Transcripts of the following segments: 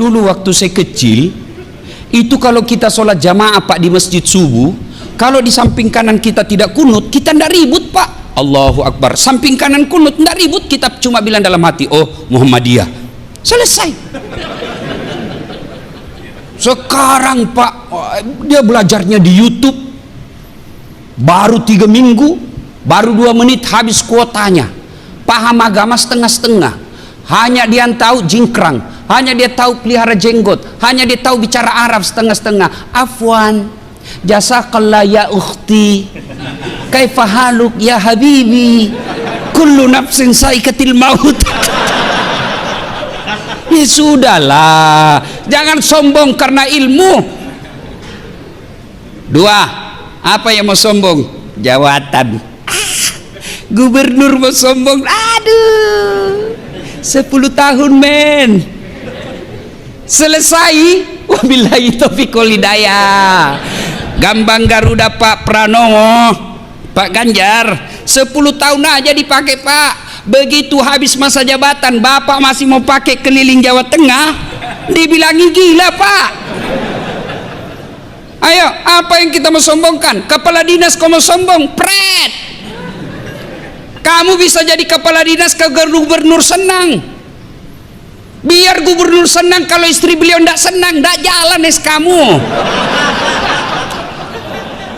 Dulu waktu saya kecil, itu kalau kita sholat jamaah Pak di masjid subuh, kalau di samping kanan kita tidak kunut, kita tidak ribut Pak. Allahu Akbar. Samping kanan kunut, tidak ribut, kita cuma bilang dalam hati, oh Muhammadiyah. Selesai. Sekarang Pak, dia belajarnya di YouTube, baru 3 minggu, baru 2 menit habis kuotanya. Paham agama setengah-setengah. Hanya dia tahu jingkrang, hanya dia tahu pelihara jenggot, hanya dia tahu bicara Arab setengah-setengah. Afwan, jazakallah ya ukhti, kaifa haluk ya habibi, kullu nafsin saikatil maut. Ya sudahlah, jangan sombong karena ilmu. 2, apa yang mau sombong? Jawatan. Gubernur mau sombong, aduh, 10 tahun men, selesai. Wabillahi taufiq wal hidayah. Gambang Garuda Pak Pranowo, Pak Ganjar, 10 tahun aja dipakai Pak. Begitu habis masa jabatan, Bapak masih mau pakai keliling Jawa Tengah, dibilangi gila Pak. Ayo, apa yang kita mau sombongkan? Kepala dinas kau mau sombong, pret. Kamu bisa jadi kepala dinas ke gubernur senang. Biar gubernur senang, kalau istri beliau tidak senang, tidak jalan kamu.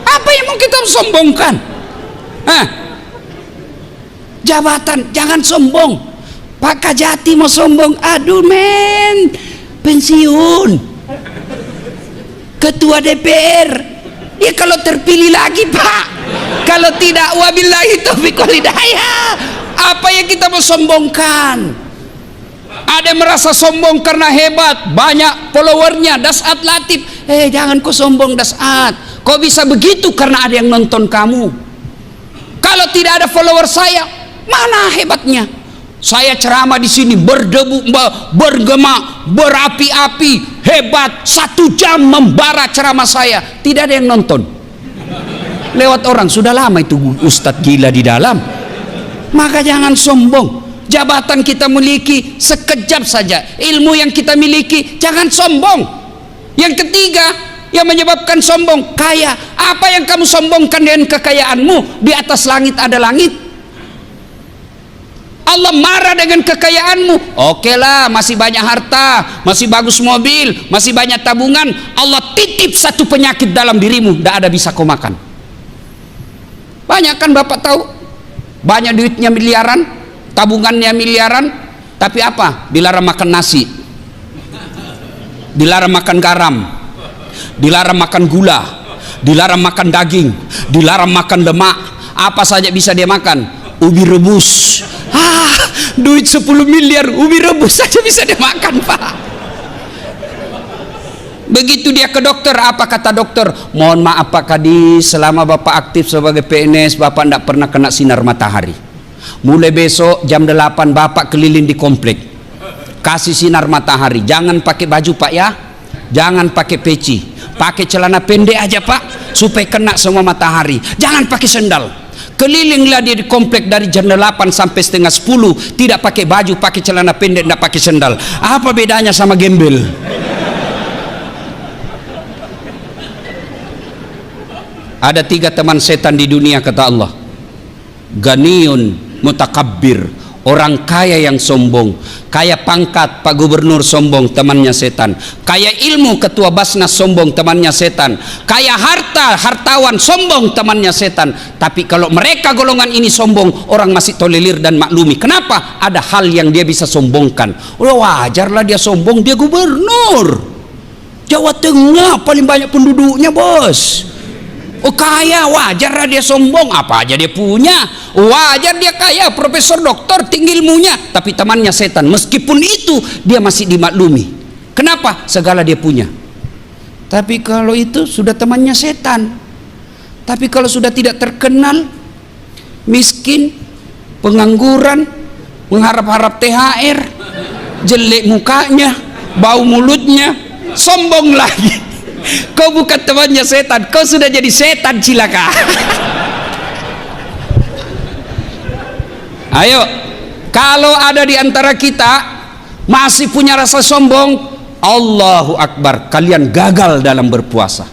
Apa yang mau kita sombongkan? Jabatan, jangan sombong. Pak Kajati mau sombong, aduh men, pensiun. Ketua DPR, ya kalau terpilih lagi Pak. Kalau tidak, wabillahi taufiq wal hidayah. Apa yang kita mau sombongkan? Ada yang merasa sombong karena hebat, banyak followernya, Dasat Latif. Jangan kau sombong Dasat. Kau bisa begitu karena ada yang nonton kamu. Kalau tidak ada follower saya, mana hebatnya? Saya ceramah di sini berdebu, bergema, berapi-api, hebat. 1 jam membara ceramah saya, tidak ada yang nonton. Lewat orang, sudah lama itu Ustadz gila di dalam. Maka jangan sombong. Jabatan kita miliki sekejap saja, ilmu yang kita miliki jangan sombong. Yang ketiga yang menyebabkan sombong, kaya. Apa yang kamu sombongkan dengan kekayaanmu? Di atas langit ada langit. Allah marah dengan kekayaanmu. Oke lah, masih banyak harta, masih bagus mobil, masih banyak tabungan. Allah titip satu penyakit dalam dirimu, tidak ada bisa kau makan. Banyak kan Bapak tahu, banyak duitnya miliaran, tabungannya miliaran, tapi apa? Dilarang makan nasi, dilarang makan garam, dilarang makan gula, dilarang makan daging, dilarang makan lemak. Apa saja bisa dia makan? Ubi rebus. Duit 10 miliar, ubi rebus saja bisa dia makan Pak. Begitu dia ke dokter, apa kata dokter? Mohon maaf Pak Kadis, selama Bapak aktif sebagai PNS, Bapak tidak pernah kena sinar matahari. Mulai besok jam 8 Bapak keliling di komplek, kasih sinar matahari. Jangan pakai baju Pak ya, jangan pakai peci, pakai celana pendek aja Pak, supaya kena semua matahari. Jangan pakai sendal. Kelilinglah dia di komplek dari jam 8 sampai setengah 10, tidak pakai baju, pakai celana pendek, tidak pakai sendal. Apa bedanya sama gembel? Ada 3 teman setan di dunia kata Allah. Ganiyun mutakabbir, orang kaya yang sombong. Kaya pangkat Pak Gubernur sombong, temannya setan. Kaya ilmu Ketua Basnas sombong, temannya setan. Kaya harta, hartawan sombong, temannya setan. Tapi kalau mereka golongan ini sombong, orang masih tolerir dan maklumi. Kenapa? Ada hal yang dia bisa sombongkan. Wajarlah dia sombong, dia gubernur Jawa Tengah, paling banyak penduduknya bos. Oh kaya, wajar dia sombong, apa aja dia punya. Wajar dia kaya, profesor, doktor, tinggi ilmunya. Tapi temannya setan, meskipun itu dia masih dimaklumi. Kenapa? Segala dia punya. Tapi kalau itu sudah temannya setan. Tapi kalau sudah tidak terkenal, miskin, pengangguran, mengharap-harap THR, jelek mukanya, bau mulutnya, sombong lagi. Kau bukan temannya setan, kau sudah jadi setan cilaka. Ayo, kalau ada di antara kita masih punya rasa sombong, Allahu Akbar, kalian gagal dalam berpuasa.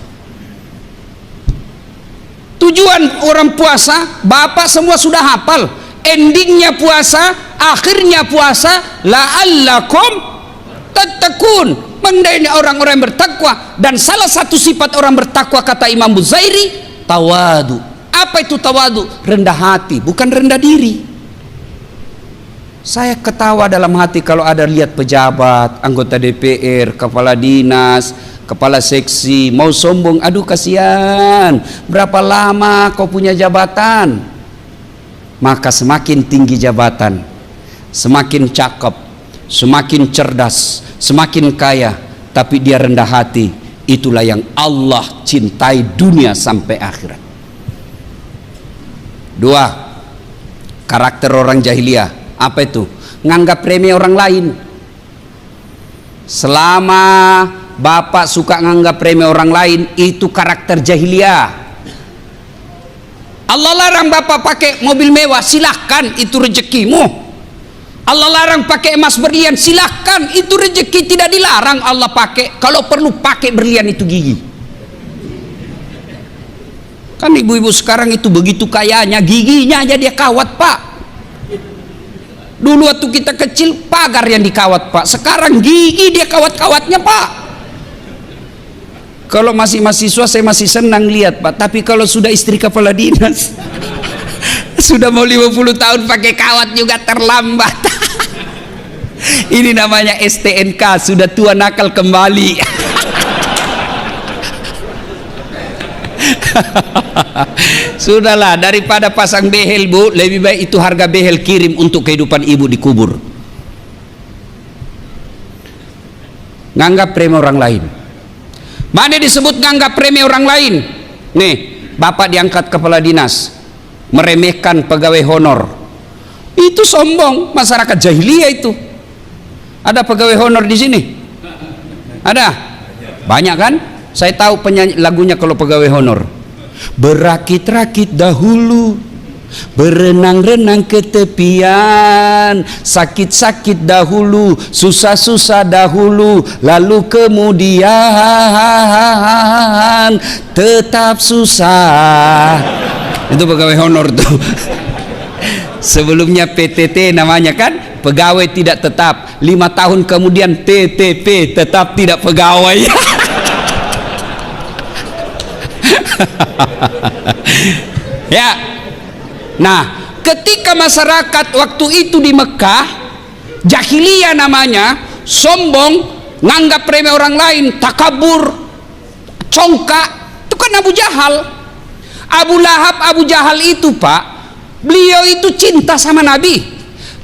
Tujuan orang puasa, bapak semua sudah hafal. Endingnya puasa, akhirnya puasa, la'allakum tattaqun, mengenai orang-orang yang bertakwa. Dan salah satu sifat orang bertakwa kata Imam Buzairi, tawadu. Apa itu tawadu? Rendah hati, bukan rendah diri. Saya ketawa dalam hati kalau ada lihat pejabat, anggota DPR, kepala dinas, kepala seksi mau sombong. Aduh kasihan, berapa lama kau punya jabatan? Maka semakin tinggi jabatan, semakin cakep, semakin cerdas, semakin kaya, tapi dia rendah hati. Itulah yang Allah cintai dunia sampai akhirat. 2. Karakter orang jahiliyah. Apa itu? Nganggap remeh orang lain. Selama bapak suka nganggap remeh orang lain, itu karakter jahiliyah. Allah larang bapak pakai mobil mewah, silahkan, itu rezekimu. Allah larang pakai emas berlian, silahkan, itu rezeki, tidak dilarang Allah pakai. Kalau perlu pakai berlian itu gigi. Kan ibu-ibu sekarang itu begitu kayanya, giginya aja dia kawat pak. Dulu waktu kita kecil pagar yang dikawat pak, sekarang gigi dia kawat-kawatnya pak. Kalau masih mahasiswa saya masih senang lihat pak, tapi kalau sudah istri kepala dinas sudah mau 50 tahun pakai kawat juga terlambat. Ini namanya STNK, sudah tua nakal kembali. Sudahlah, daripada pasang behel bu, lebih baik itu harga behel kirim untuk kehidupan ibu dikubur. Nganggap remeh orang lain. Mana disebut nganggap remeh orang lain? Nih, bapak diangkat kepala dinas, meremehkan pegawai honor. Itu sombong, masyarakat jahiliyah itu. Ada pegawai honor di sini? Ada? Banyak kan? Saya tahu penyanyi lagunya kalau pegawai honor. Berakit-rakit dahulu, berenang-renang ke tepian, sakit-sakit dahulu, susah-susah dahulu, lalu kemudian tetap susah. Itu pegawai honor tuh. Sebelumnya PTT namanya kan, pegawai tidak tetap. 5 tahun kemudian TTP, tetap tidak pegawai. Ya. Nah, ketika masyarakat waktu itu di Mekah, jahiliyah namanya, sombong, nganggap remeh orang lain, takabur, congkak, itu kan Abu Jahal. Abu Lahab, Abu Jahal itu pak, beliau itu cinta sama Nabi.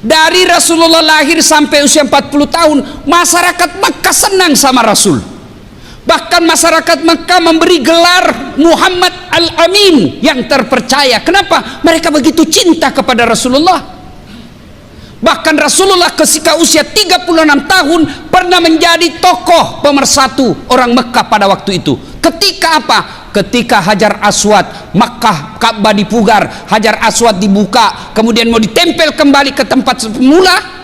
Dari Rasulullah lahir sampai usia 40 tahun, masyarakat Mekah senang sama Rasul. Bahkan masyarakat Mekah memberi gelar Muhammad Al-Amin, yang terpercaya. Kenapa? Mereka begitu cinta kepada Rasulullah. Bahkan Rasulullah ketika usia 36 tahun pernah menjadi tokoh pemersatu orang Mekah pada waktu itu. Ketika apa? Ketika Hajar Aswad, Makkah, Ka'bah dipugar, Hajar Aswad dibuka, kemudian mau ditempel kembali ke tempat semula.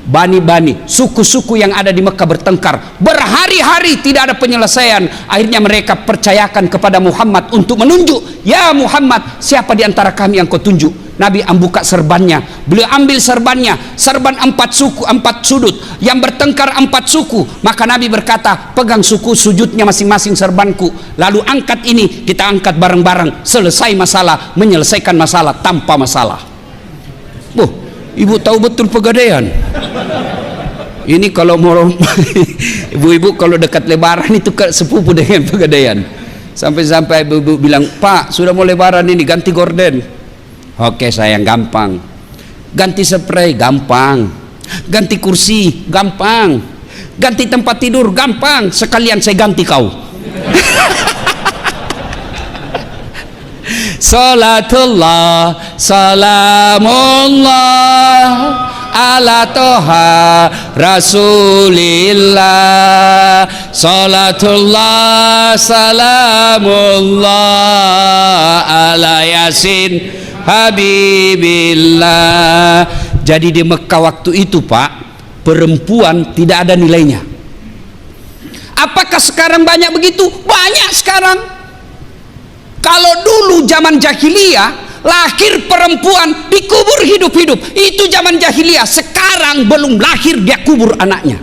Bani-bani, suku-suku yang ada di Mekah bertengkar berhari-hari, tidak ada penyelesaian. Akhirnya mereka percayakan kepada Muhammad untuk menunjuk, ya Muhammad, siapa di antara kami yang kau tunjuk? Nabi buka serbannya, beliau ambil serbannya, serban 4 suku, 4 sudut yang bertengkar 4 suku. Maka Nabi berkata, pegang suku sujudnya masing-masing serbanku, lalu angkat ini, kita angkat bareng-bareng, selesai masalah, menyelesaikan masalah tanpa masalah. Ibu tahu betul Pegadaian. Ini kalau mau ibu-ibu kalau dekat Lebaran itu sepupu dengan Pegadaian. Sampai-sampai ibu bilang, Pak sudah mau Lebaran ini, ganti gorden. Oke sayang, gampang. Ganti spray, gampang. Ganti kursi, gampang. Ganti tempat tidur, gampang. Sekalian saya ganti kau. Salatullah, salamullah ala toha rasulillah. Salatullah, salamullah ala yasin habibillah. Jadi di Mekah waktu itu pak, perempuan tidak ada nilainya. Apakah sekarang banyak begitu? Banyak sekarang. Kalau dulu zaman jahiliyah, lahir perempuan dikubur hidup-hidup, itu zaman jahiliyah. Sekarang belum lahir dia kubur anaknya,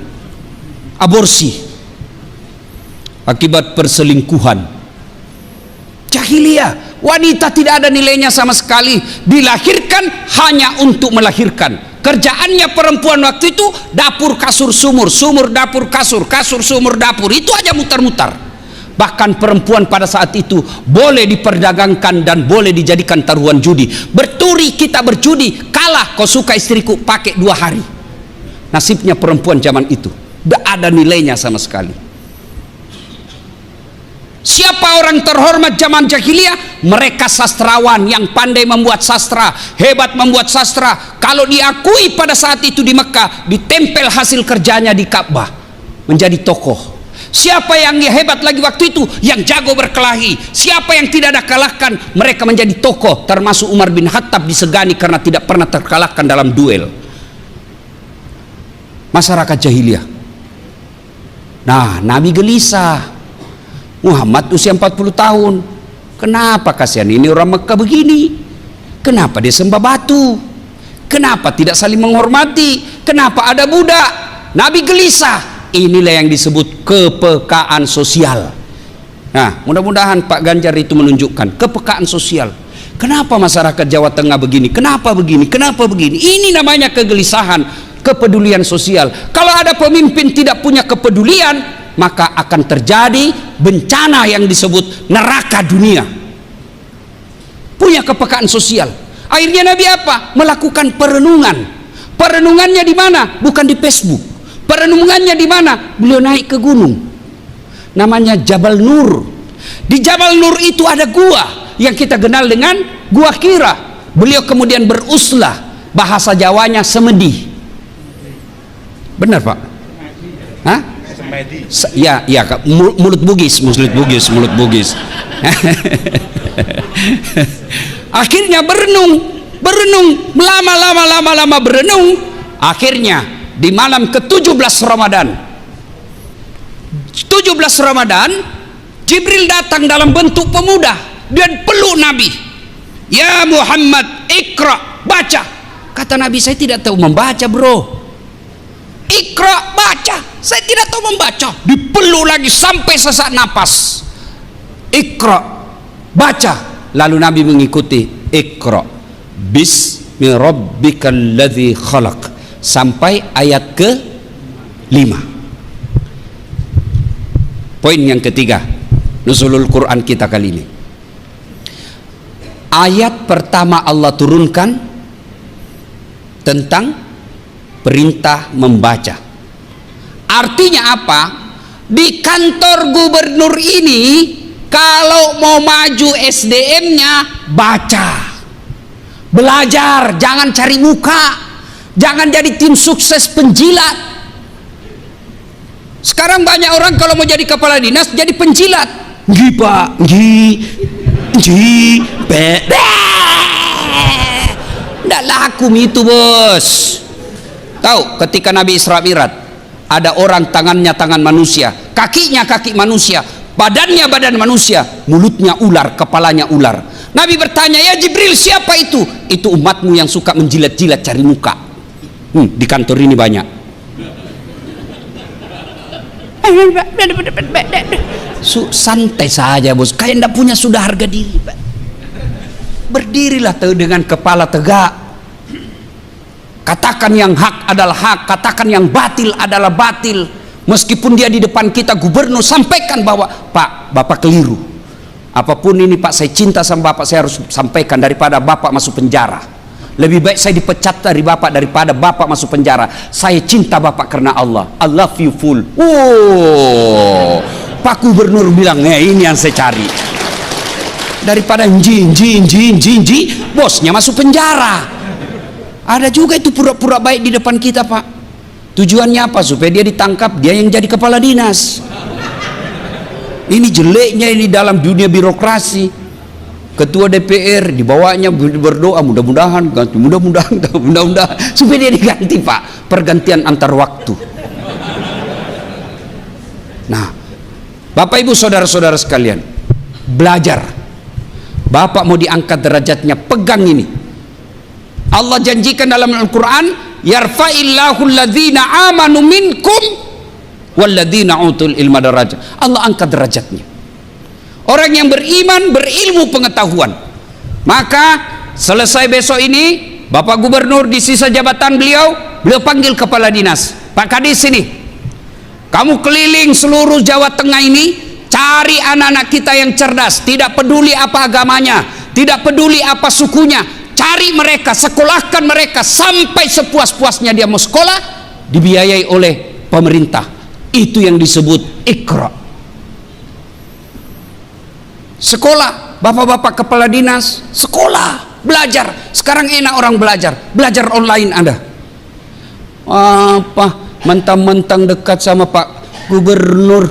aborsi akibat perselingkuhan. Jahiliyah, wanita tidak ada nilainya sama sekali, dilahirkan hanya untuk melahirkan. Kerjaannya perempuan waktu itu dapur kasur sumur, sumur dapur kasur, kasur sumur dapur, itu aja mutar-mutar. Bahkan perempuan pada saat itu boleh diperdagangkan dan boleh dijadikan taruhan judi. Berturi kita berjudi, kalah kau suka istriku, pakai 2 hari. Nasibnya perempuan zaman itu, tidak ada nilainya sama sekali. Siapa orang terhormat zaman jahiliyah? Mereka sastrawan yang pandai membuat sastra, hebat membuat sastra. Kalau diakui pada saat itu di Mekah, ditempel hasil kerjanya di Ka'bah, menjadi tokoh. Siapa yang hebat lagi waktu itu? Yang jago berkelahi. Siapa yang tidak ada kalahkan, mereka menjadi tokoh. Termasuk Umar bin Khattab disegani karena tidak pernah terkalahkan dalam duel. Masyarakat jahiliyah. Nah, Nabi gelisah. Muhammad usia 40 tahun. Kenapa kasihan ini orang Mekah begini? Kenapa dia sembah batu? Kenapa tidak saling menghormati? Kenapa ada budak? Nabi gelisah. Inilah yang disebut kepekaan sosial. Nah, mudah-mudahan Pak Ganjar itu menunjukkan kepekaan sosial. Kenapa masyarakat Jawa Tengah begini? Kenapa begini? Kenapa begini? Ini namanya kegelisahan, kepedulian sosial. Kalau ada pemimpin tidak punya kepedulian, maka akan terjadi bencana yang disebut neraka dunia. Punya kepekaan sosial. Akhirnya Nabi apa? Melakukan perenungan. Perenungannya di mana? Bukan di Facebook. Perenungannya di mana? Beliau naik ke gunung. Namanya Jabal Nur. Di Jabal Nur itu ada gua yang kita kenal dengan Gua Hira. Beliau kemudian beruslah. Bahasa Jawanya semedi. Benar, Pak? Hah? Ya, ya, mulut Bugis. Akhirnya berenung, lama berenung. Akhirnya di malam ke-17 Ramadan, Jibril datang dalam bentuk pemuda dan peluk Nabi. Ya Muhammad, Iqra, baca. Kata Nabi, saya tidak tahu membaca, bro. Iqra, baca. Saya tidak tahu membaca. Dipeluk lagi sampai sesak napas. Iqra, baca. Lalu Nabi mengikuti. Iqra bismi rabbikal ladzi khalaq sampai ayat ke-5. Poin yang ketiga, nuzulul Quran kita kali ini. Ayat pertama Allah turunkan tentang perintah membaca. Artinya apa? Di kantor gubernur ini, kalau mau maju SDM-nya, baca, belajar, jangan cari muka, jangan jadi tim sukses penjilat. Sekarang banyak orang kalau mau jadi kepala dinas jadi penjilat. Nggih Pak, nggih, nggak laku itu, bos. Tahu ketika Nabi Isra Mi'raj, ada orang tangannya tangan manusia, kakinya kaki manusia, badannya badan manusia, mulutnya ular, kepalanya ular. Nabi bertanya, ya Jibril, siapa itu? Itu umatmu yang suka menjilat-jilat cari muka. Di kantor ini banyak. Santai saja, bos, kayak ndak punya sudah harga diri. Berdirilah dengan kepala tegak. Katakan yang hak adalah hak, katakan yang batil adalah batil. Meskipun dia di depan kita gubernur, sampaikan bahwa Pak, Bapak keliru. Apapun ini Pak, saya cinta sama Bapak, saya harus sampaikan daripada Bapak masuk penjara. Lebih baik saya dipecat dari Bapak daripada Bapak masuk penjara. Saya cinta Bapak karena Allah. I love you full. Oh, Pak Gubernur bilang, ini yang saya cari. Daripada bosnya masuk penjara. Ada juga itu pura-pura baik di depan kita, Pak. Tujuannya apa? Supaya dia ditangkap, dia yang jadi kepala dinas. Ini jeleknya ini dalam dunia birokrasi. Ketua DPR dibawanya berdoa, mudah-mudahan ganti, mudah-mudahan supaya dia diganti, Pak. Pergantian antar waktu. Nah, Bapak Ibu saudara-saudara sekalian, belajar. Bapak mau diangkat derajatnya, pegang ini. Allah janjikan dalam Al-Quran, yarfa'illahu alladhina amanu minkum walladhina utul ilma darajat. Allah angkat derajatnya orang yang beriman, berilmu, pengetahuan. Maka selesai besok ini, Bapak Gubernur di sisa jabatan beliau panggil kepala dinas, Pak Kadis ini, kamu keliling seluruh Jawa Tengah ini, cari anak-anak kita yang cerdas, tidak peduli apa agamanya, tidak peduli apa sukunya, cari mereka, sekolahkan mereka sampai sepuas-puasnya dia mau sekolah, dibiayai oleh pemerintah. Itu yang disebut Iqra. Sekolah, bapak-bapak kepala dinas, sekolah, belajar. Sekarang enak orang belajar online ada. Apa, mentang-mentang dekat sama Pak Gubernur,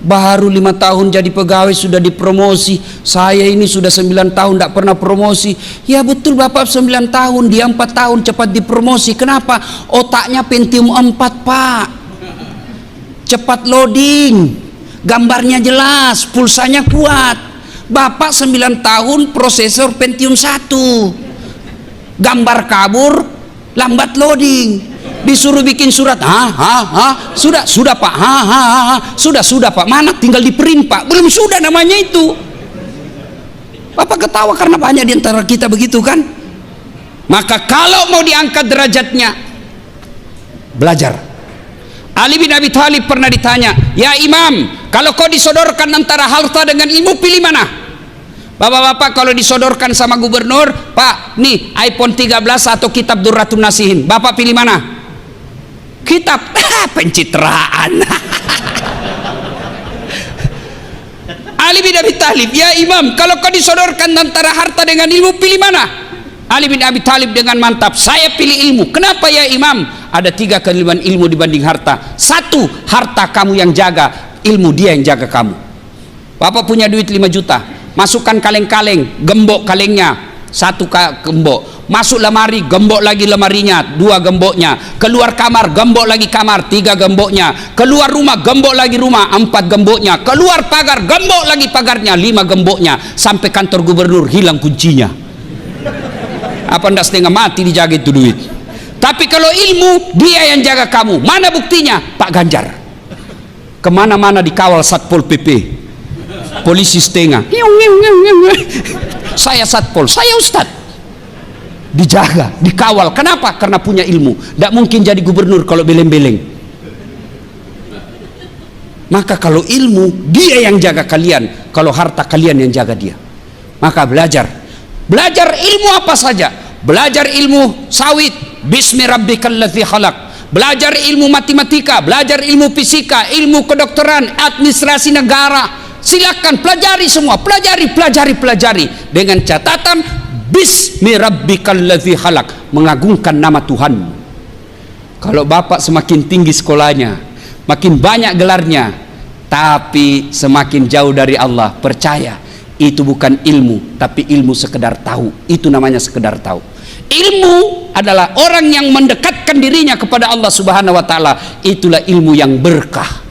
baru 5 tahun jadi pegawai sudah dipromosi. Saya ini sudah 9 tahun tidak pernah promosi. Ya betul Bapak 9 tahun, dia 4 tahun cepat dipromosi. Kenapa? Otaknya Pentium 4 Pak, cepat loading, gambarnya jelas, pulsanya kuat. Bapak 9 tahun prosesor Pentium 1, gambar kabur, lambat loading, disuruh bikin surat, sudah Pak, sudah Pak, mana tinggal di print Pak, belum sudah namanya itu. Bapak ketawa karena banyak di antara kita begitu kan. Maka kalau mau diangkat derajatnya, belajar. Ali bin Abi Thalib pernah ditanya, ya Imam, kalau kau disodorkan antara harta dengan ilmu, pilih mana? Bapak-bapak kalau disodorkan sama gubernur, Pak, nih iPhone 13 atau kitab Durratun Nasihin, Bapak pilih mana? Kitab. Pencitraan. Ali bin Abi Thalib, ya Imam, kalau kau disodorkan antara harta dengan ilmu, pilih mana? Ali bin Abi Thalib dengan mantap, saya pilih ilmu. Kenapa ya Imam? Ada 3 kelebihan ilmu dibanding harta. 1, harta kamu yang jaga, ilmu dia yang jaga kamu. Bapak punya duit 5 juta, masukkan kaleng-kaleng, gembok kalengnya, 1 gembok. Masuk lemari, gembok lagi lemarinya, 2 gemboknya. Keluar kamar, gembok lagi kamar, 3 gemboknya. Keluar rumah, gembok lagi rumah, 4 gemboknya. Keluar pagar, gembok lagi pagarnya, 5 gemboknya. Sampai kantor gubernur hilang kuncinya. Apa ndak setengah mati dijaga itu duit? Tapi kalau ilmu, dia yang jaga kamu. Mana buktinya? Pak Ganjar kemana-mana dikawal Satpol PP, polisi setengah. Saya Satpol, saya Ustadz, dijaga, dikawal. Kenapa? Karena punya ilmu. Tidak mungkin jadi gubernur kalau beleng-beleng. Maka kalau ilmu, dia yang jaga kalian. Kalau harta, kalian yang jaga dia. Maka belajar ilmu apa saja. Belajar ilmu sawit, bismi rabbikal ladzi khalaq. Belajar ilmu matematika, belajar ilmu fisika, ilmu kedokteran, administrasi negara. Silakan pelajari semua, pelajari dengan catatan bismi rabbikal ladzi khalaq, mengagungkan nama Tuhan. Kalau Bapak semakin tinggi sekolahnya, makin banyak gelarnya, tapi semakin jauh dari Allah, percaya itu bukan ilmu, tapi ilmu sekedar tahu. Itu namanya sekedar tahu. Ilmu adalah orang yang mendekatkan dirinya kepada Allah Subhanahu wa taala. Itulah ilmu yang berkah.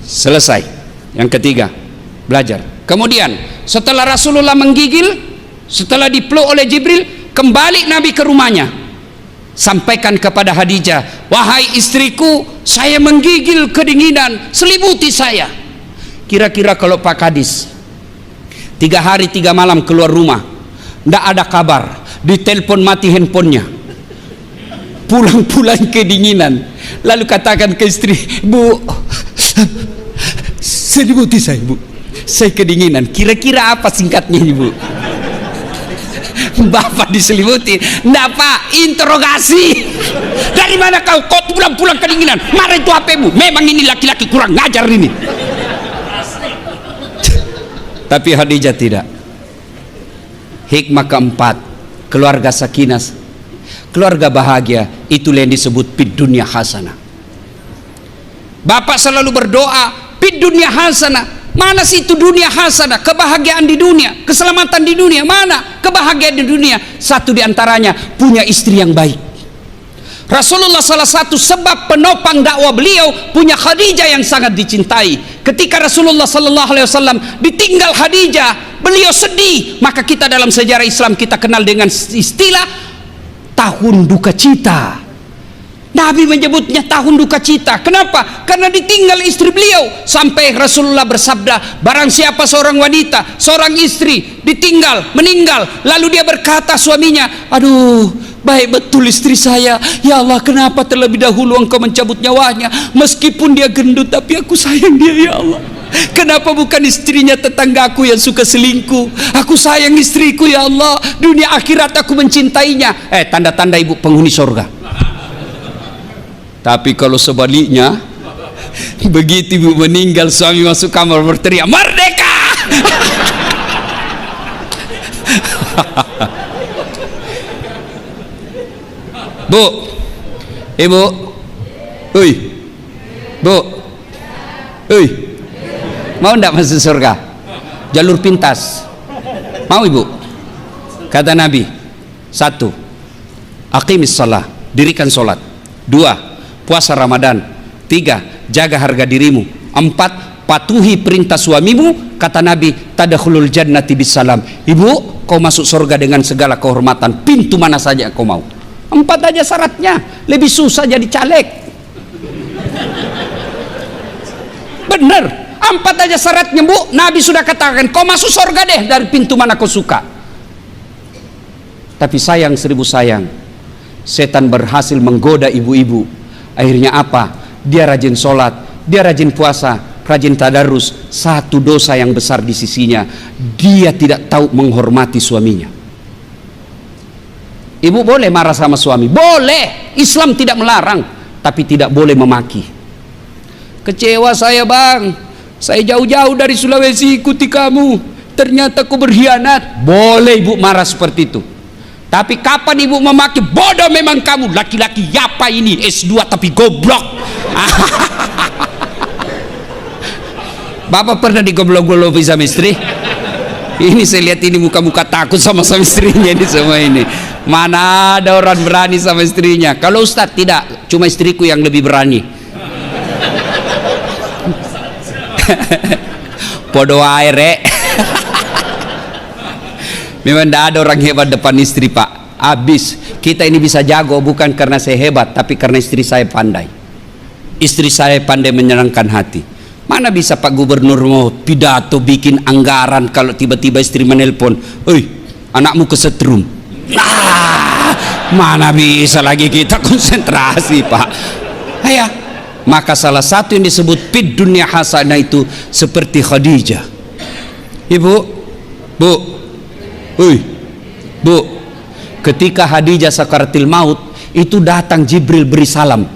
Selesai. Yang ketiga, belajar. Kemudian setelah Rasulullah menggigil, setelah dipeluk oleh Jibril, kembali Nabi ke rumahnya. Sampaikan kepada Khadijah, wahai istriku, saya menggigil kedinginan, selimuti saya. Kira-kira kalau Pak Kadis 3 hari 3 malam keluar rumah, tidak ada kabar, ditelepon mati handphonenya, pulang-pulang kedinginan, lalu katakan ke istri, Bu, selimuti saya Bu, saya kedinginan. Kira-kira apa singkatnya Ibu? Bapak diselimuti. Enggak Pak, interogasi. Dari mana kau pulang-pulang kedinginan? Mana itu HP-mu? Memang ini laki-laki kurang ngajar ini. Tapi Khadijah tidak. Hikmah keempat, keluarga sakinah, keluarga bahagia, itulah yang disebut fid dunya hasanah. Bapak selalu berdoa fid dunya hasanah. Mana sih itu dunia hasanah? Kebahagiaan di dunia, keselamatan di dunia. Mana kebahagiaan di dunia? Satu diantaranya punya istri yang baik, Rasulullah salah satu sebab penopang dakwah beliau punya Khadijah yang sangat dicintai. Ketika Rasulullah sallallahu alaihi wasallam ditinggal Khadijah, beliau sedih. Maka kita dalam sejarah Islam kita kenal dengan istilah tahun duka cita. Nabi menyebutnya tahun duka cita. Kenapa? Karena ditinggal istri beliau. Sampai Rasulullah bersabda, barang siapa seorang wanita, seorang istri ditinggal, meninggal, lalu dia berkata suaminya, aduh, baik betul istri saya, ya Allah, kenapa terlebih dahulu engkau mencabut nyawanya? Meskipun dia gendut, tapi aku sayang dia, ya Allah. Kenapa bukan istrinya tetanggaku yang suka selingkuh? Aku sayang istriku, ya Allah. Dunia akhirat aku mencintainya. Tanda-tanda ibu penghuni surga. Tapi kalau sebaliknya, begitu ibu meninggal, suami masuk kamar berteriak, merdeka! Bu, ibu, ui, bu, ui, mau ndak masuk surga? Jalur pintas, mau ibu? Kata Nabi, 1, aqimis shalah, dirikan sholat. 2, puasa Ramadan. 3, jaga harga dirimu. 4, patuhi perintah suamimu. Kata Nabi, tadkhulul jannati bisalam. Ibu, kau masuk surga dengan segala kehormatan, pintu mana saja kau mau. 4 aja syaratnya, lebih susah jadi caleg. Bener, 4 aja syaratnya bu. Nabi sudah katakan, kau masuk surga deh dari pintu mana kau suka. Tapi sayang, 1000 sayang, setan berhasil menggoda ibu-ibu. Akhirnya apa? Dia rajin sholat, dia rajin puasa, rajin tadarus. Satu dosa yang besar di sisinya, dia tidak tahu menghormati suaminya. Ibu boleh marah sama suami, boleh, Islam tidak melarang, tapi tidak boleh memaki. Kecewa saya bang, saya jauh-jauh dari Sulawesi ikuti kamu, ternyata aku berkhianat. Boleh ibu marah seperti itu. Tapi kapan ibu memaki? Bodoh memang kamu, laki-laki apa ini, S2 tapi goblok. Bapak pernah digoblok-goblok sama istri? Ini saya lihat ini muka-muka takut sama istrinya ini semua ini. Mana ada orang berani sama istrinya? Kalau Ustadz tidak, cuma istriku yang lebih berani. Podo air Memang tidak ada orang hebat depan istri pak. Habis. Kita ini bisa jago bukan karena saya hebat, tapi karena istri saya pandai. Istri saya pandai menyenangkan hati. Mana bisa Pak Gubernur mau pidato bikin anggaran kalau tiba-tiba istri menelpon, "Oi, anakmu kesetrum." Mana bisa lagi kita konsentrasi pak. Ya. Maka salah satu yang disebut fid dunya hasanah itu seperti Khadijah. Ibu, bu, bu, ketika Khadijah sakaratil maut itu datang Jibril beri salam.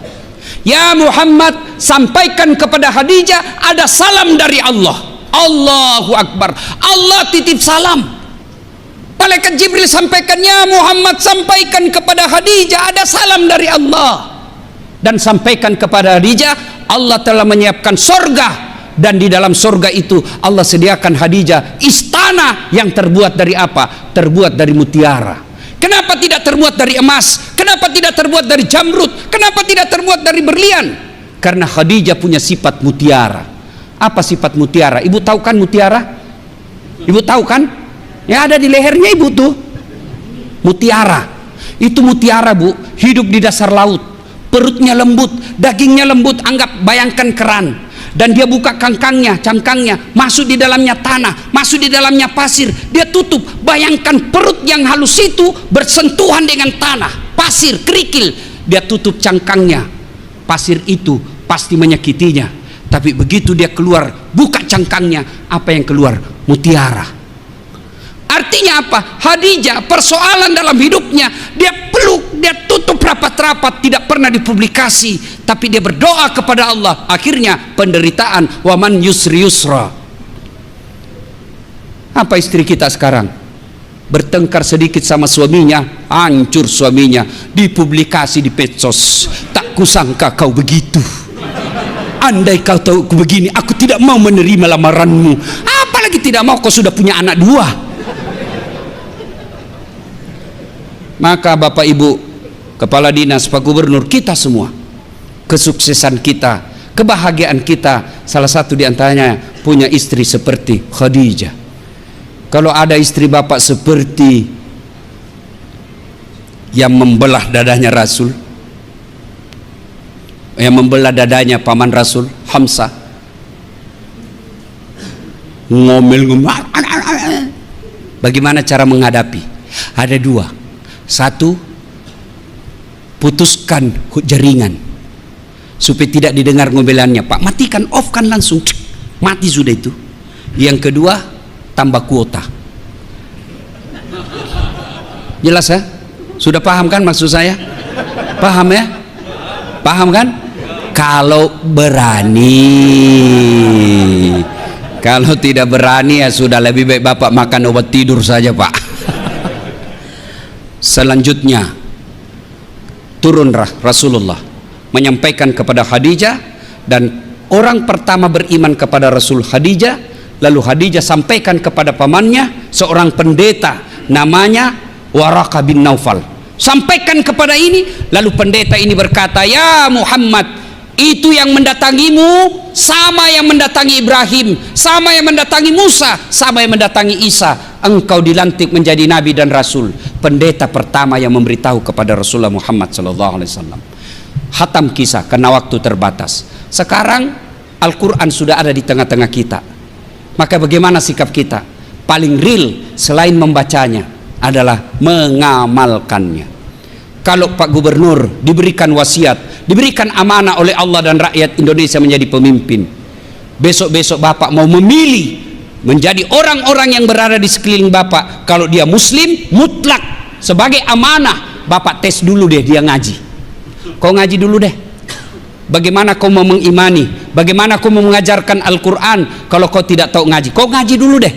Ya Muhammad, sampaikan kepada Khadijah ada salam dari Allah. Allahu Akbar. Allah titip salam. Malaikat Jibril sampaikan, ya Muhammad, sampaikan kepada Khadijah ada salam dari Allah. Dan sampaikan kepada Khadijah, Allah telah menyiapkan surga, dan di dalam surga itu Allah sediakan Khadijah istana yang terbuat dari apa? Terbuat dari mutiara. Kenapa tidak terbuat dari emas? Kenapa tidak terbuat dari jamrud? Kenapa tidak terbuat dari berlian? Karena Khadijah punya sifat mutiara. Apa sifat mutiara? Ibu tahu kan mutiara? Ibu tahu kan? Yang ada di lehernya ibu tuh mutiara. Itu mutiara bu, hidup di dasar laut. Perutnya lembut, dagingnya lembut, anggap bayangkan keran. Dan dia buka cangkangnya, masuk di dalamnya tanah, masuk di dalamnya pasir, dia tutup. Bayangkan perut yang halus itu bersentuhan dengan tanah, pasir, kerikil. Dia tutup cangkangnya. Pasir itu pasti menyakitinya. Tapi begitu dia keluar, buka cangkangnya, apa yang keluar? Mutiara. Artinya apa? Khadijah persoalan dalam hidupnya, dia peluk, dia tutup rapat-rapat, tidak pernah dipublikasi, tapi dia berdoa kepada Allah. Akhirnya penderitaan, waman yusri yusra. Apa istri kita sekarang? Bertengkar sedikit sama suaminya, hancur suaminya, dipublikasi di medsos. Tak kusangka kau begitu. Andai kau tahu aku begini, aku tidak mau menerima lamaranmu. Apalagi tidak mau, kau sudah punya anak 2. Maka Bapak Ibu, kepala dinas, Pak Gubernur, kita semua. Kesuksesan kita, kebahagiaan kita, salah satu diantaranya punya istri seperti Khadijah. Kalau ada istri Bapak seperti yang membelah dadanya Rasul, yang membelah dadanya paman Rasul, Hamzah, ngomel-ngomel, bagaimana cara menghadapi? Ada dua. Satu, putuskan jaringan supaya tidak didengar ngomelannya. Pak, matikan, off kan langsung, mati sudah itu. Yang kedua, tambah kuota. Jelas ya? Sudah paham kan maksud saya? Paham ya? Paham kan? Kalau berani. Kalau tidak berani ya sudah, lebih baik Bapak makan obat tidur saja, Pak. Selanjutnya turunlah Rasulullah menyampaikan kepada Khadijah, dan orang pertama beriman kepada Rasul Khadijah. Lalu Khadijah sampaikan kepada pamannya, seorang pendeta namanya Waraqah bin Naufal. Sampaikan kepada ini, lalu pendeta ini berkata, ya Muhammad, itu yang mendatangimu sama yang mendatangi Ibrahim, sama yang mendatangi Musa, sama yang mendatangi Isa. Engkau dilantik menjadi nabi dan rasul. Pendeta pertama yang memberitahu kepada Rasulullah Muhammad SAW. Hatam kisah karena waktu terbatas. Sekarang Al-Quran sudah ada di tengah-tengah kita. Maka bagaimana sikap kita? Paling real selain membacanya adalah mengamalkannya. Kalau Pak Gubernur diberikan wasiat, diberikan amanah oleh Allah dan rakyat Indonesia menjadi pemimpin, besok-besok Bapak mau memilih menjadi orang-orang yang berada di sekeliling Bapak, kalau dia muslim mutlak sebagai amanah, Bapak tes dulu deh dia ngaji. Kau ngaji dulu deh. Bagaimana kau mau mengimani? Bagaimana kau mau mengajarkan Al-Quran kalau kau tidak tahu ngaji? Kau ngaji dulu deh.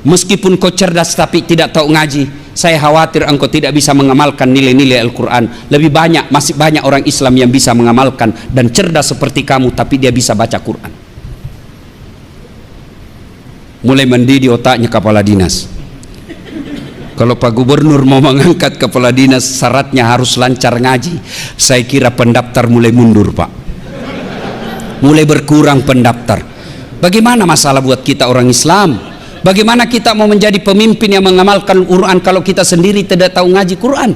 Meskipun kau cerdas tapi tidak tahu ngaji, saya khawatir engkau tidak bisa mengamalkan nilai-nilai Al-Quran. Lebih banyak, masih banyak orang Islam yang bisa mengamalkan dan cerdas seperti kamu, tapi dia bisa baca Quran. Mulai mendidik otaknya kepala dinas. Kalau Pak Gubernur mau mengangkat kepala dinas, syaratnya harus lancar ngaji. Saya kira pendaftar mulai mundur, Pak. Mulai berkurang pendaftar. Bagaimana masalah buat kita orang Islam? Bagaimana kita mau menjadi pemimpin yang mengamalkan Quran kalau kita sendiri tidak tahu ngaji Quran?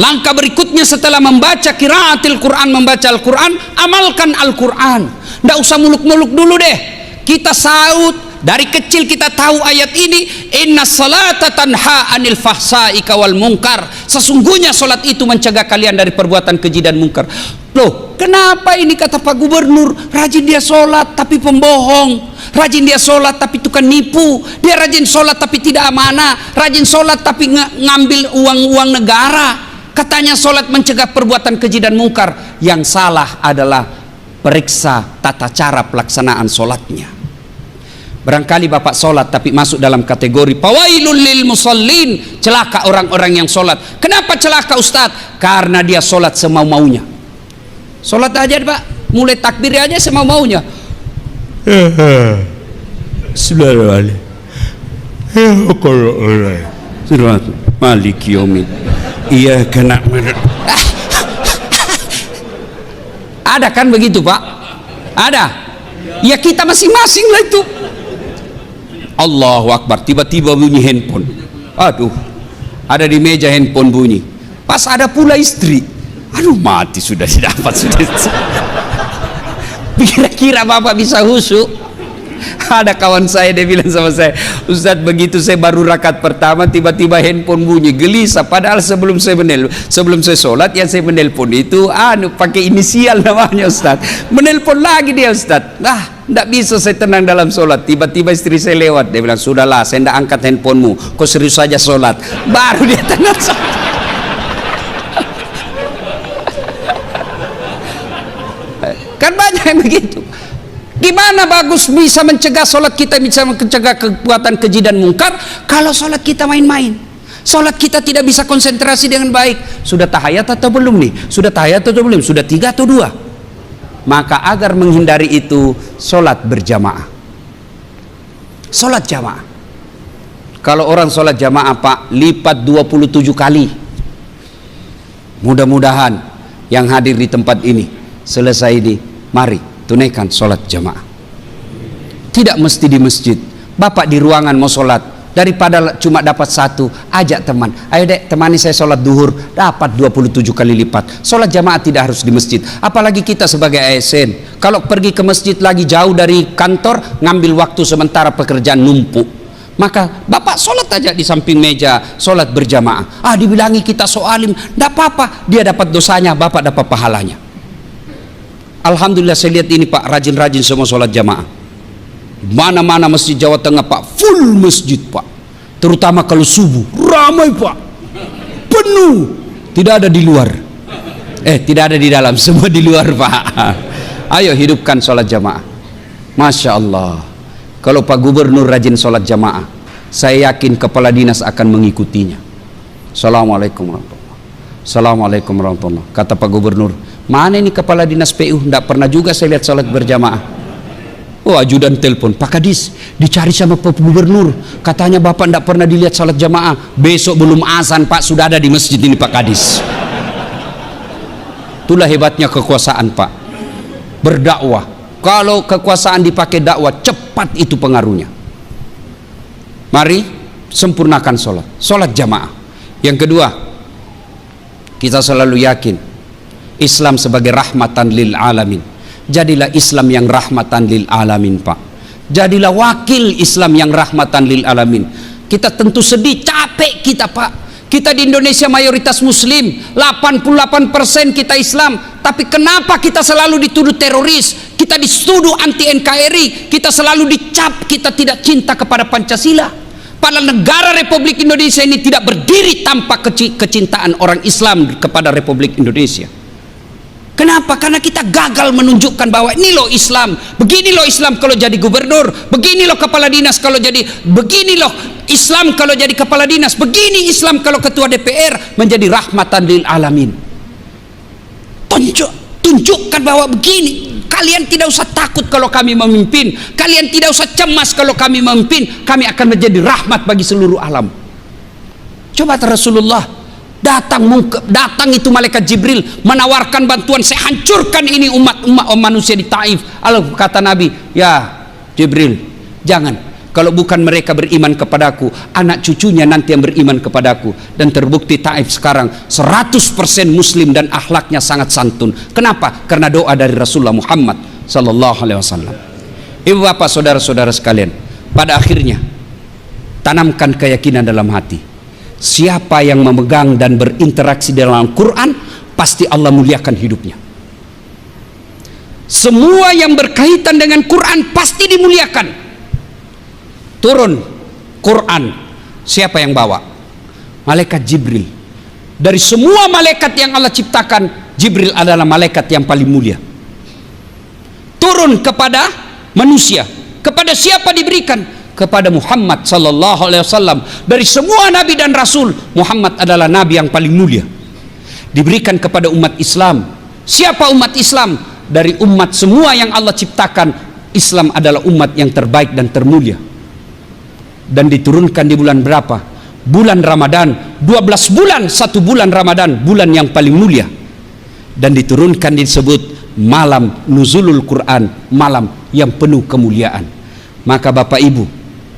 Langkah berikutnya setelah membaca qiraatil Quran, membaca Al-Quran, amalkan Al-Quran. Tidak usah muluk-muluk dulu deh. Kita saut, dari kecil kita tahu ayat ini, inna salata tanha anil fahsai wal munkar. Sesungguhnya solat itu mencegah kalian dari perbuatan keji dan munkar. Loh, kenapa ini kata Pak Gubernur, rajin dia solat tapi pembohong, rajin dia sholat tapi tukang nipu, dia rajin sholat tapi tidak amanah, rajin sholat tapi ngambil uang-uang negara. Katanya sholat mencegah perbuatan keji dan mungkar. Yang salah adalah periksa tata cara pelaksanaan sholatnya. Barangkali Bapak sholat tapi masuk dalam kategori fawailul lil musallin, celaka orang-orang yang sholat. Kenapa celaka Ustadz? Karena dia sholat semau-maunya. Sholat aja Pak, mulai takbir aja semau-maunya. Malik Yomin. Iya kena. Ada kan begitu Pak? Ada. Ya kita masing-masing lah itu. Allahu Akbar. Tiba-tiba bunyi handphone. Aduh. Ada di meja handphone bunyi. Pas ada pula istri. Aduh mati sudah didapat sudah. Kira-kira Bapak bisa khusyuk? Ada kawan saya, dia bilang sama saya, Ustadz begitu saya baru rakaat pertama tiba-tiba handphone bunyi, gelisah. Padahal sebelum saya sholat yang saya menelpon itu pakai inisial namanya Ustadz. Menelpon lagi dia Ustadz. Tidak bisa saya tenang dalam sholat. Tiba-tiba istri saya lewat, dia bilang sudahlah saya tidak angkat handphonemu, kau serius saja sholat. Baru dia tenang sholat. Kan banyak yang begitu. Gimana bagus bisa mencegah sholat kita, bisa mencegah kekuatan keji dan mungkar kalau sholat kita main-main? Sholat kita tidak bisa konsentrasi dengan baik. Sudah tahiyat atau belum nih? Sudah tahiyat atau belum? Sudah 3 atau 2? Maka agar menghindari itu, sholat berjamaah. Sholat jamaah. Kalau orang sholat jamaah Pak, lipat 27 kali. Mudah-mudahan yang hadir di tempat ini selesai ini, mari tunaikan sholat jamaah. Tidak mesti di masjid. Bapak di ruangan mau sholat, daripada cuma dapat satu, ajak teman, ayo dek temani saya sholat duhur, dapat 27 kali lipat. Sholat jamaah tidak harus di masjid. Apalagi kita sebagai ASN, kalau pergi ke masjid lagi jauh dari kantor, ngambil waktu sementara pekerjaan numpuk, maka bapak sholat aja di samping meja, sholat berjamaah. Dibilangi kita soalim, tidak apa-apa, dia dapat dosanya, bapak dapat pahalanya. Alhamdulillah saya lihat ini Pak, rajin-rajin semua sholat jamaah. Mana-mana masjid Jawa Tengah Pak, full masjid Pak, terutama kalau subuh, ramai Pak, penuh, tidak ada di luar, tidak ada di dalam, semua di luar Pak. Ayo hidupkan sholat jamaah. Masya Allah, kalau Pak Gubernur rajin sholat jamaah, saya yakin kepala dinas akan mengikutinya. Assalamualaikum warahmatullahi wabarakatuh. Assalamualaikum warahmatullahi wabarakatuh. Kata Pak Gubernur, mana ini kepala dinas PU, tidak pernah juga saya lihat sholat berjamaah. Oh, ajudan telepon, Pak Kadis dicari sama Pak Gubernur, katanya Bapak tidak pernah dilihat salat jamaah. Besok belum azan Pak, sudah ada di masjid ini Pak Kadis. Itulah hebatnya kekuasaan Pak, berdakwah. Kalau kekuasaan dipakai dakwah, cepat itu pengaruhnya. Mari sempurnakan sholat jamaah. Yang kedua, kita selalu yakin Islam sebagai rahmatan lil alamin. Jadilah Islam yang rahmatan lil alamin Pak. Jadilah wakil Islam yang rahmatan lil alamin. Kita tentu sedih, capek kita Pak. Kita di Indonesia mayoritas muslim, 88% kita Islam. Tapi kenapa kita selalu dituduh teroris? Kita dituduh anti NKRI. Kita selalu dicap kita tidak cinta kepada Pancasila. Padahal negara Republik Indonesia ini tidak berdiri tanpa kecintaan orang Islam kepada Republik Indonesia. Kenapa? Karena kita gagal menunjukkan bahwa ini loh Islam, begini loh Islam kalau jadi gubernur, begini loh kepala dinas kalau jadi, begini loh Islam kalau jadi kepala dinas, begini Islam kalau ketua DPR, menjadi rahmatan lil alamin. Tunjukkan bahwa begini, kalian tidak usah takut kalau kami memimpin, kalian tidak usah cemas kalau kami memimpin, kami akan menjadi rahmat bagi seluruh alam. Coba Rasulullah datang itu malaikat Jibril menawarkan bantuan, saya hancurkan ini umat manusia di Taif. Lalu kata Nabi, ya Jibril, jangan, kalau bukan mereka beriman kepadaku, anak cucunya nanti yang beriman kepadaku. Dan terbukti Taif sekarang 100% muslim dan akhlaknya sangat santun. Kenapa? Karena doa dari Rasulullah Muhammad sallallahu alaihi wasallam. Ibu bapak saudara-saudara sekalian, pada akhirnya tanamkan keyakinan dalam hati. Siapa yang memegang dan berinteraksi dalam Quran, pasti Allah muliakan hidupnya. Semua yang berkaitan dengan Quran pasti dimuliakan. Turun Quran, siapa yang bawa? Malaikat Jibril. Dari semua malaikat yang Allah ciptakan, Jibril adalah malaikat yang paling mulia. Turun kepada manusia. Kepada siapa diberikan? Kepada Muhammad sallallahu alaihi wasallam. Dari semua nabi dan rasul, Muhammad adalah nabi yang paling mulia. Diberikan kepada umat Islam. Siapa umat Islam? Dari umat semua yang Allah ciptakan, Islam adalah umat yang terbaik dan termulia. Dan diturunkan di bulan berapa? Bulan Ramadan. 12 bulan, 1 bulan Ramadan, bulan yang paling mulia. Dan diturunkan disebut malam nuzulul Quran, malam yang penuh kemuliaan. Maka Bapak Ibu,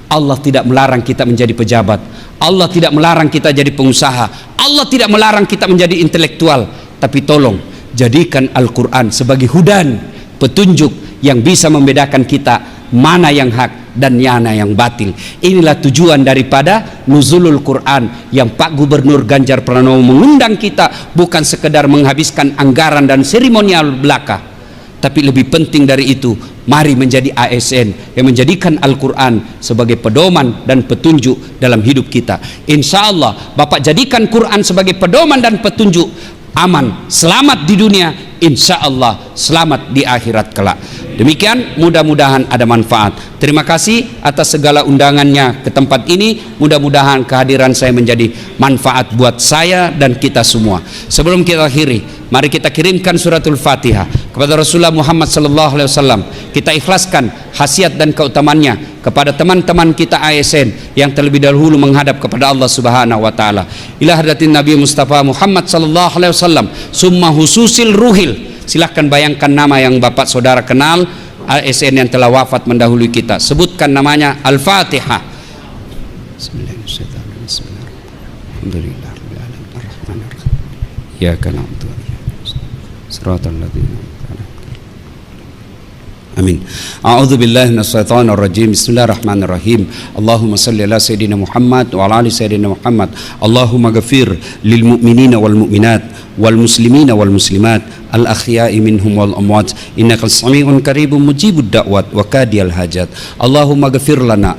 Allah tidak melarang kita menjadi pejabat, Allah tidak melarang kita jadi pengusaha, Allah tidak melarang kita menjadi intelektual. Tapi tolong jadikan Al-Quran sebagai hudan, petunjuk yang bisa membedakan kita mana yang hak dan mana yang batil. Inilah tujuan daripada nuzulul Quran yang Pak Gubernur Ganjar Pranowo mengundang kita, bukan sekedar menghabiskan anggaran dan seremonial belaka, tapi lebih penting dari itu, mari menjadi ASN yang menjadikan Al-Quran sebagai pedoman dan petunjuk dalam hidup kita. Insya Allah Bapak jadikan Quran sebagai pedoman dan petunjuk, aman, selamat di dunia, insya Allah selamat di akhirat kelak. Demikian, mudah-mudahan ada manfaat. Terima kasih atas segala undangannya ke tempat ini. Mudah-mudahan kehadiran saya menjadi manfaat buat saya dan kita semua. Sebelum kita akhiri, mari kita kirimkan suratul Fatihah kepada Rasulullah Muhammad sallallahu alaihi wasallam. Kita ikhlaskan khasiat dan keutamaannya kepada teman-teman kita ASN yang terlebih dahulu menghadap kepada Allah Subhanahu wa taala. Ila hadratin Nabi Mustafa Muhammad sallallahu alaihi wasallam, summa hususil ruhil. Silahkan bayangkan nama yang Bapak Saudara kenal ASN yang telah wafat mendahului kita. Sebutkan namanya. Al-Fatihah. Bismillahirrahmanirrahim. Alhamdulillahirrahmanirrahim. Ya kana siratal ladzina. Amin. A'udzu billahi minasyaitonir rajim. Bismillahirrahmanirrahim. Allahumma shalli ala sayidina Muhammad wa ala ali sayidina Muhammad. Allahumma ghafir lil mu'minina wal mu'minat wal muslimina wal muslimat al akhya'i minhum wal amwat innaka sami'un qaribun mujibud da'wat wa kadiyal hajat. Allahumma ghafir lana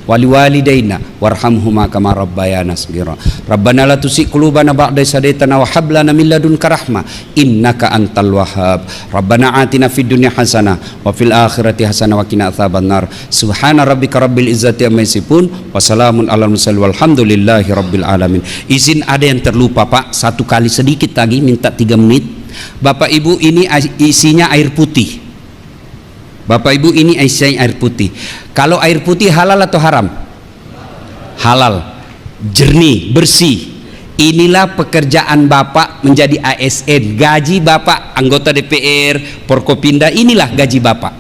wa liwalidaina warhamhuma kama rabbayana shaghira. Rabbana la tuzigh qulubana ba'da idh hadaytana wa hab lana min ladunka rahmah innaka antal wahhab. Rabbana atina fid dunya hasanah wa fil akhirati hasanah wa qina adzabannar. Subhana rabbika rabbil izzati amma yasifun wa salamun alal mursalin walhamdulillahi rabbil alamin. Izin ada yang terlupa Pak, satu kali sedikit lagi, minta 3 menit. Bapak Ibu, ini isinya air putih. Bapak Ibu, ini isinya air putih. Kalau air putih halal atau haram? Halal, jernih, bersih. Inilah pekerjaan Bapak menjadi ASN. Gaji Bapak anggota DPR, Forkopimda, inilah gaji Bapak.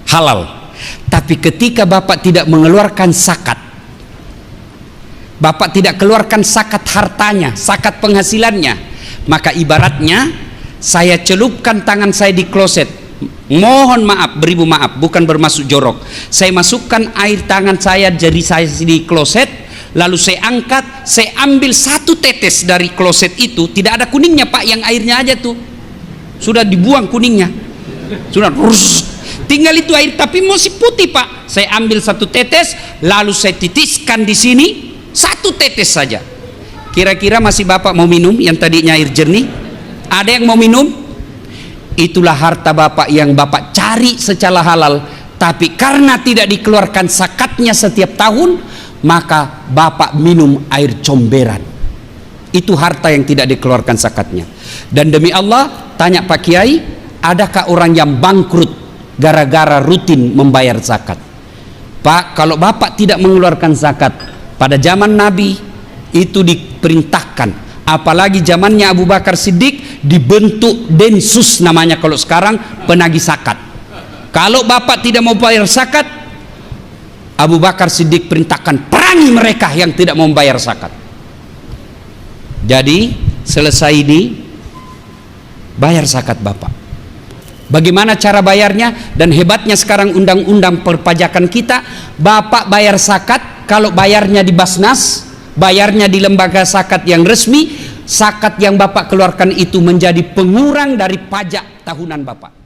Halal. Tapi ketika Bapak tidak mengeluarkan zakat, Bapak tidak keluarkan zakat hartanya, zakat penghasilannya, maka ibaratnya saya celupkan tangan saya di kloset. Mohon maaf, beribu maaf, bukan bermaksud jorok. Saya masukkan air tangan saya, jari saya di kloset, lalu saya angkat, saya ambil 1 tetes dari kloset itu. Tidak ada kuningnya Pak, yang airnya aja tuh sudah dibuang kuningnya, sudah tinggal itu air, tapi masih putih Pak. Saya ambil 1 tetes, lalu saya titiskan di sini, 1 tetes saja. Kira-kira masih Bapak mau minum yang tadinya air jernih? Ada yang mau minum? Itulah harta Bapak yang Bapak cari secara halal, tapi karena tidak dikeluarkan zakatnya setiap tahun, maka Bapak minum air comberan. Itu harta yang tidak dikeluarkan zakatnya. Dan demi Allah, tanya Pak Kiai, adakah orang yang bangkrut gara-gara rutin membayar zakat? Pak, kalau Bapak tidak mengeluarkan zakat pada zaman Nabi itu diperintahkan, apalagi zamannya Abu Bakar Siddiq, dibentuk Densus namanya kalau sekarang, penagih zakat. Kalau Bapak tidak mau bayar zakat, Abu Bakar Siddiq perintahkan perangi mereka yang tidak mau bayar zakat. Jadi selesai ini bayar zakat Bapak. Bagaimana cara bayarnya? Dan hebatnya sekarang undang-undang perpajakan kita, Bapak bayar zakat kalau bayarnya di Basnas, bayarnya di lembaga zakat yang resmi, zakat yang Bapak keluarkan itu menjadi pengurang dari pajak tahunan Bapak.